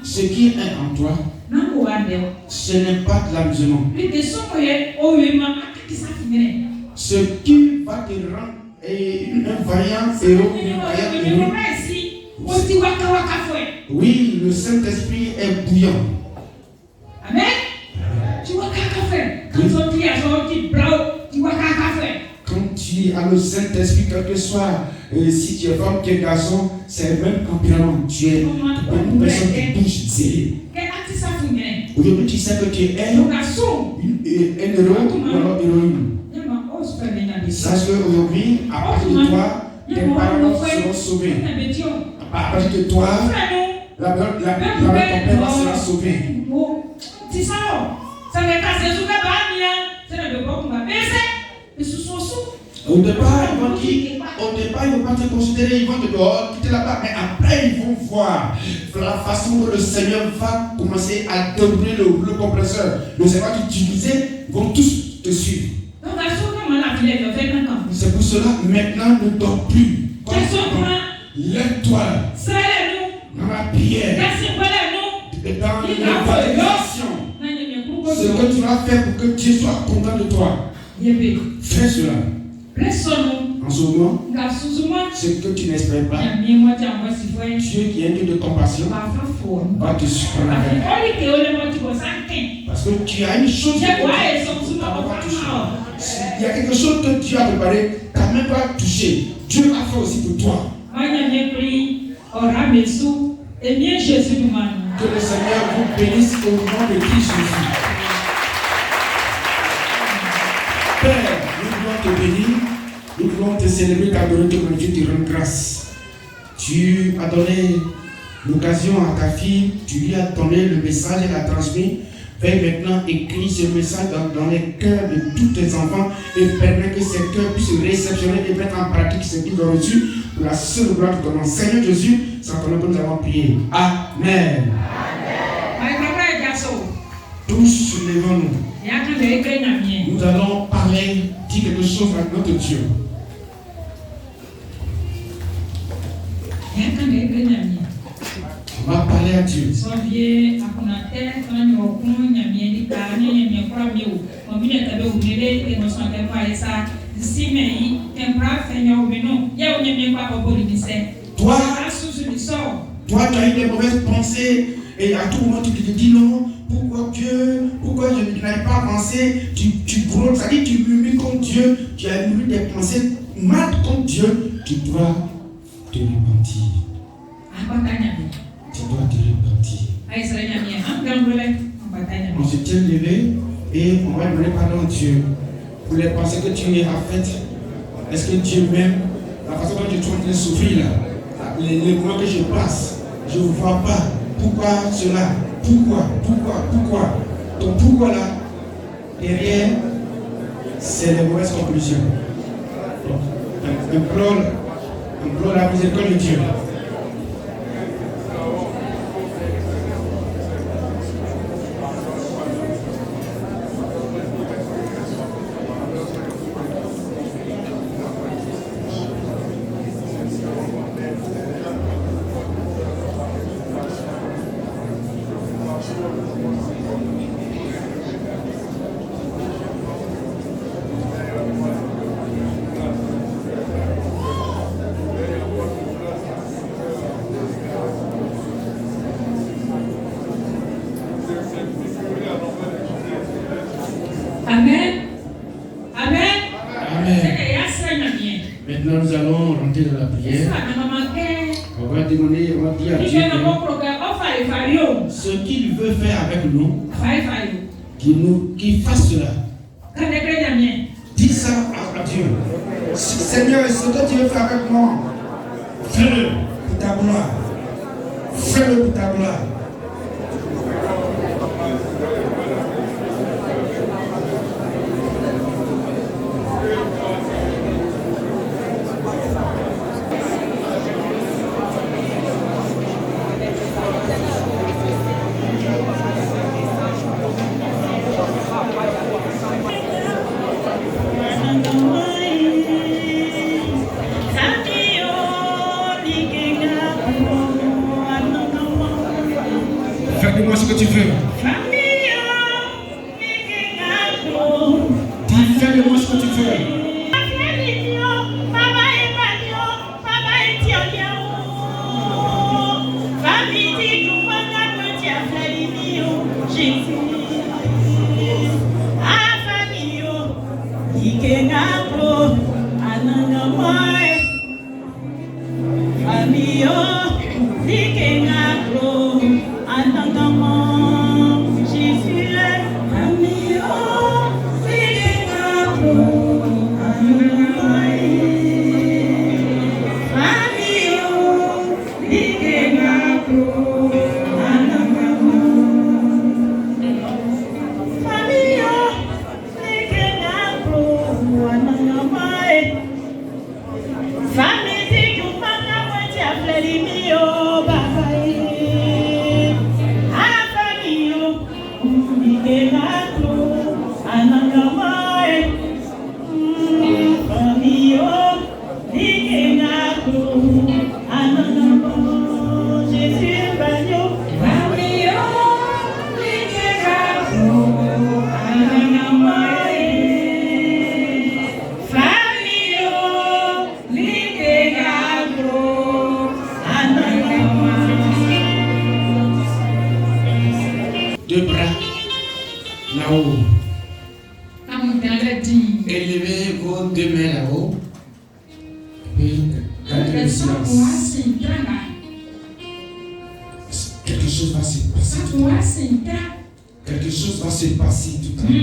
ce qui est en toi, ce n'est pas de l'amusement. Ce qui va te rendre un vaillant héros, une vaillante héros. Oui, le Saint-Esprit est bouillant. Amen. Quand tu as le Saint-Esprit, quel que soit, si tu es femme, tu es garçon, c'est le même tempérament. Tu es une personne qui bouge sérieux. Aujourd'hui, tu sais que tu es un héros ou alors héroïne. Sache qu'aujourd'hui, à partir de toi, tes parents seront sauvés. À partir de toi, la mère de ton père sera sauvée. Au départ, ils vont pas te considérer, ils vont te quitter là-bas, mais après, ils vont voir la façon dont le Seigneur va commencer à dérouler le compresseur. Le Seigneur va t'utiliser, ils vont tous te suivre. C'est pour cela, maintenant, ne dors plus. Lève-toi dans la prière, dans l'évangélisation. Ce que tu vas faire pour que Dieu soit content de toi. Fais cela. En ce moment, ce que tu n'espères pas, Dieu qui est un Dieu de compassion va te surprendre. Parce que tu as une chose que tu n'as pas touché. Il y a quelque chose que Dieu a préparé, tu n'as même pas touché. Dieu a fait aussi pour toi. Que le Seigneur vous bénisse au nom de Christ Jésus. Père, nous voulons te bénir, nous voulons te célébrer, t'adorer, te magnifier, te rendre grâce. Tu as donné l'occasion à ta fille, tu lui as donné le message, elle a transmis. Fais maintenant écrire ce message dans les cœurs de tous tes enfants et permets que ces cœurs puissent réceptionner et mettre en pratique ce qu'ils ont reçu pour la seule gloire de ton nom. Seigneur Jésus, c'est en ton nom que nous avons prié. Amen. Tous levons-nous. Nous allons parler, dire quelque chose à notre Dieu. On va parler à Dieu. Toi, tu as eu des mauvaises pensées et à tout moment tu te dis non, pourquoi Dieu, pourquoi je n'arrive pas à avancer, tu brûles, ça dit tu murmures contre Dieu, tu as murmuré des pensées mal contre Dieu, tu dois te repentir. Tu dois te repentir. On se tient levé et on va demander pardon à Dieu pour les pensées que tu as faites. Est-ce que Dieu m'aime? La façon dont je suis en train de souffrir là, les moments que je passe, je ne vois pas. Pourquoi cela? Pourquoi? Ton pourquoi là, derrière, c'est les mauvaises conclusions. Donc, implore la miséricorde de Dieu. Maintenant, nous allons rentrer dans la prière. On va demander, on va dire à Dieu ce qu'il veut faire avec nous, qu'il fasse cela. Dis ça à Dieu. Seigneur, ce que tu veux faire avec moi, fais-le pour ta gloire. Fais-le pour ta gloire. Fais-moi ce que tu veux. Fais-moi ce que tu veux. Deux bras là-haut. Élevez vos deux mains là-haut. Et gardez le silence. Quelque chose va se passer tout à l'heure. Quelque chose va se passer tout à l'heure.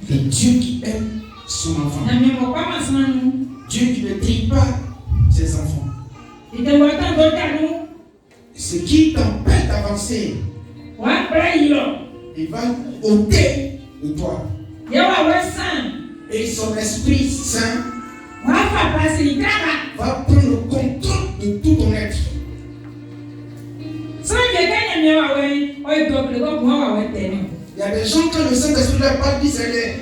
Le Dieu qui aime son enfant. Dieu qui ne trille pas ses enfants. Ce qui t'empêche d'avancer, il va ôter de toi. Et son Esprit Saint va prendre le contrôle de tout ton être. Il y a des gens, quand le Saint-Esprit leur parle, ils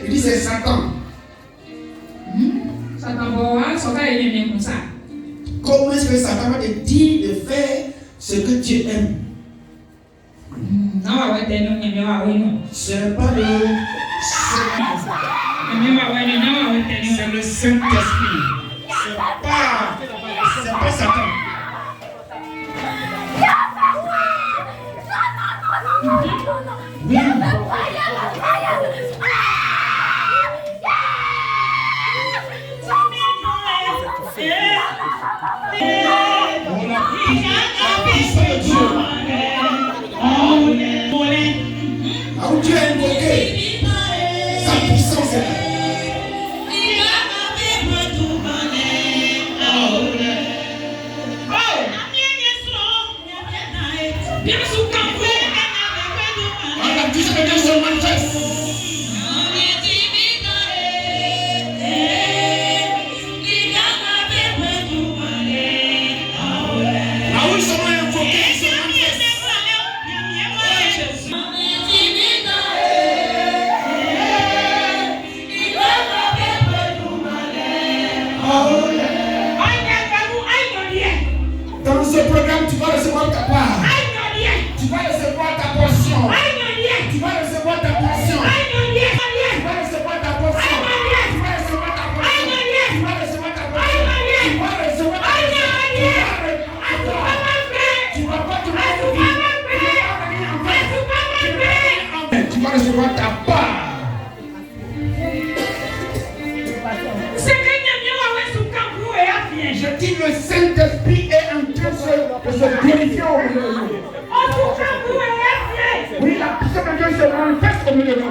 disent c'est Satan. Comment est-ce que Satan va te dire de faire ce que Dieu aime? Ce n'est pas c'est le Saint-Esprit. C'est pas Satan. Oui. Alors Dieu a invoqué sa puissance. Dans ce programme, tu vas recevoir ta part. Tu vas recevoir ta portion. Tu vas recevoir ta portion. Tu vas recevoir ta portion. Tu vas recevoir ta portion. Tu vas recevoir ta portion. Tu vas recevoir ta portion. Tu vas pas te faire. Tu vas recevoir ta part. se glorifie au milieu de nous. Oui, la puissance de Dieu se manifeste au milieu de nous.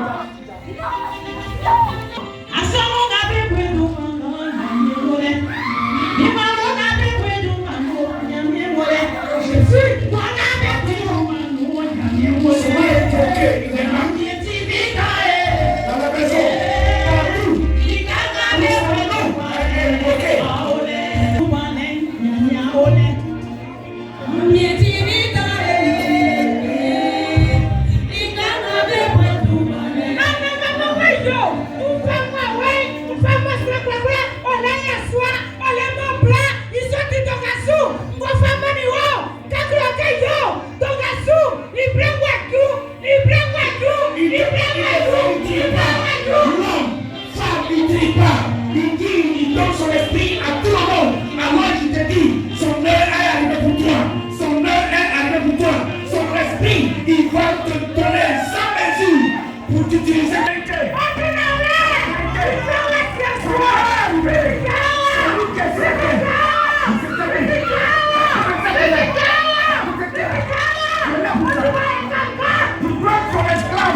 Il donne son esprit à tout le monde. Alors il te dit, son heure est arrivée pour toi. Son heure est arrivée pour toi. Son esprit, il va te donner sa mesure pour t'utiliser.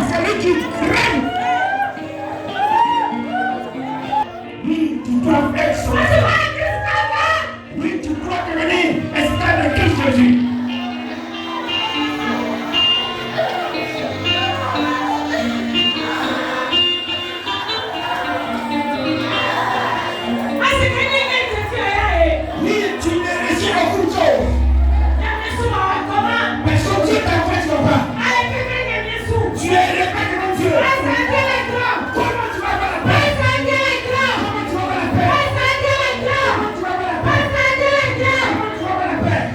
C'est lui qui règne. Oui, tu dois être son esclave. Oui, tu dois devenir esclave de Christ Jésus. Oui, tu mérites beaucoup de choses. Mais son Dieu t'a fait son pas. Tu es répété mon Dieu. Comment tu vas avoir la paix? Comment tu vas avoir la paix? Comment tu vas avoir la paix? Comment tu vas avoir la paix?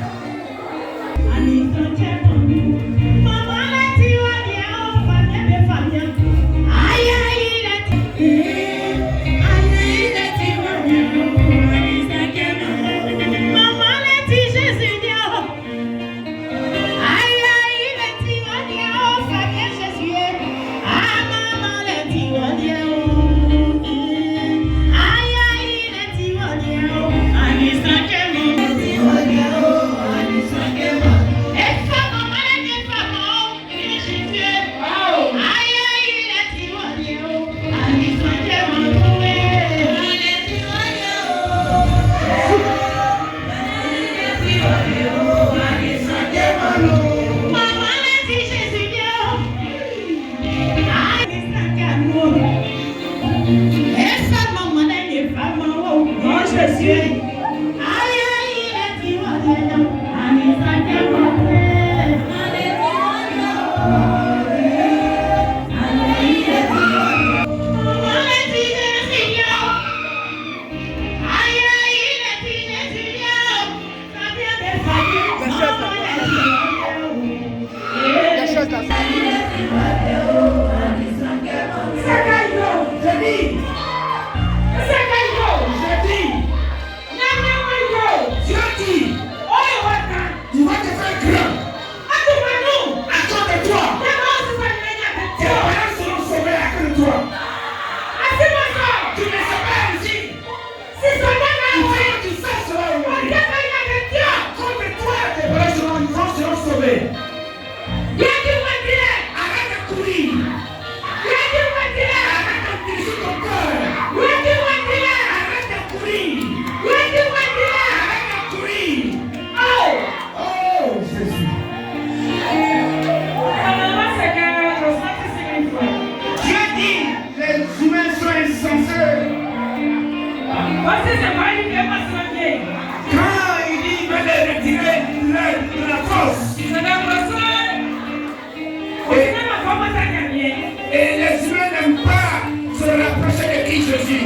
Et les humains n'aiment pas se rapprocher de Christ Jésus.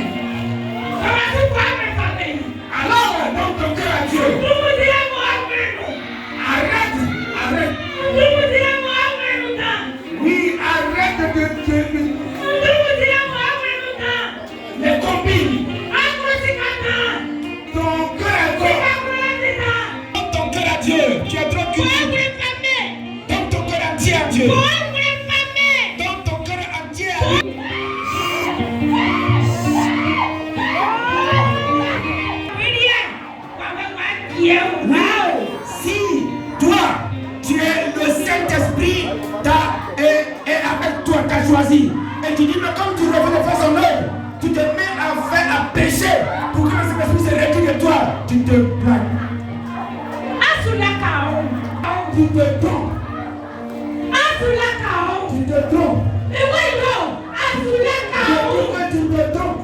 Alors, donne ton cœur à Dieu. Arrête. Oui, arrête de les combines. Ton cœur à toi. Donne ton cœur à Dieu. Tu es trop curieux. Donne ton cœur entier à Dieu. Donne ton cœur entier à Dieu. Wow! Si choisi. Et tu dis, mais comme tu refais de faire son œuvre, tu te mets à pécher pour que le Saint-Esprit se retire de toi. Tu te plains. Tu te trompes. Tu te trompes. Tu te trompes. Tu te trompes.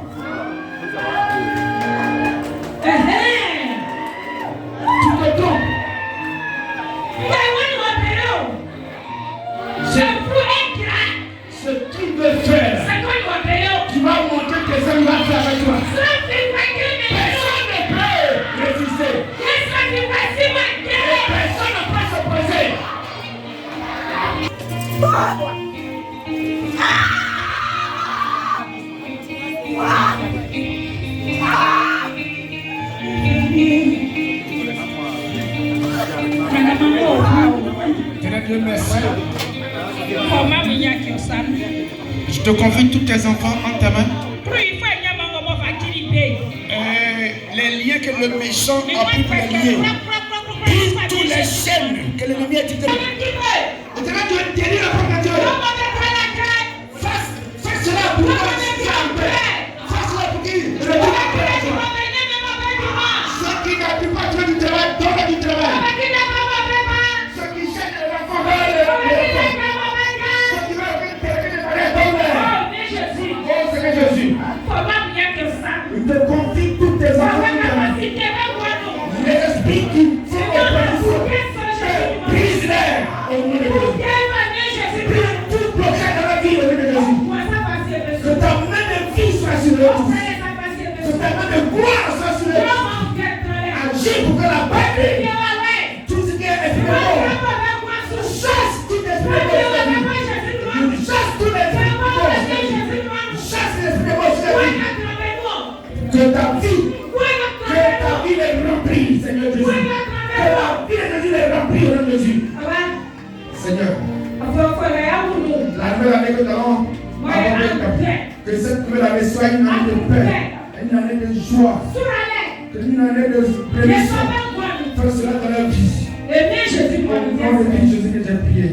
Ce qu'il veut faire, tu vas montrer que ça va faire avec toi. Personne ne peut résister. Et personne ne peut s'opposer. Je te confie tous tes enfants en ta main. Les liens que le méchant a pu pour les lier. Brise tous les chaînes que l'ennemi a dit. Et tu vas guérir la porte à Dieu. Fais cela pour moi. Fais cela pour qui? Ceux qui n'appuient pas trouver du travail, donne du travail. Ceux qui cherchent les enfants, donne les enfants. Ceux qui veulent quelqu'un de mariage, donne-les. Oh Seigneur Jésus. Il te confie tous tes enfants. Les esprits qui sont oppressés, brise-les au nom de Jésus. Brise tout blocage dans la vie au nom de Jésus. Que ta main de vie soit sur eux. Que ta main de gloire soit sur eux. Agis pour que la paix, tout ce qui est esprit de mort, chasse tout esprit de mort. Chasse tout esprit de mort. Chasse l'esprit de mort sur la vie. Que ta vie est remplie, Seigneur Jésus. Que la vie de Jésus est remplie au nom de Jésus. Seigneur, la nouvelle année que nous allons aborder, que cette nouvelle année soit une année de paix, une année de joie, que une année de bénédiction. Fais cela dans la vie. Au nom de Jésus que j'ai prié.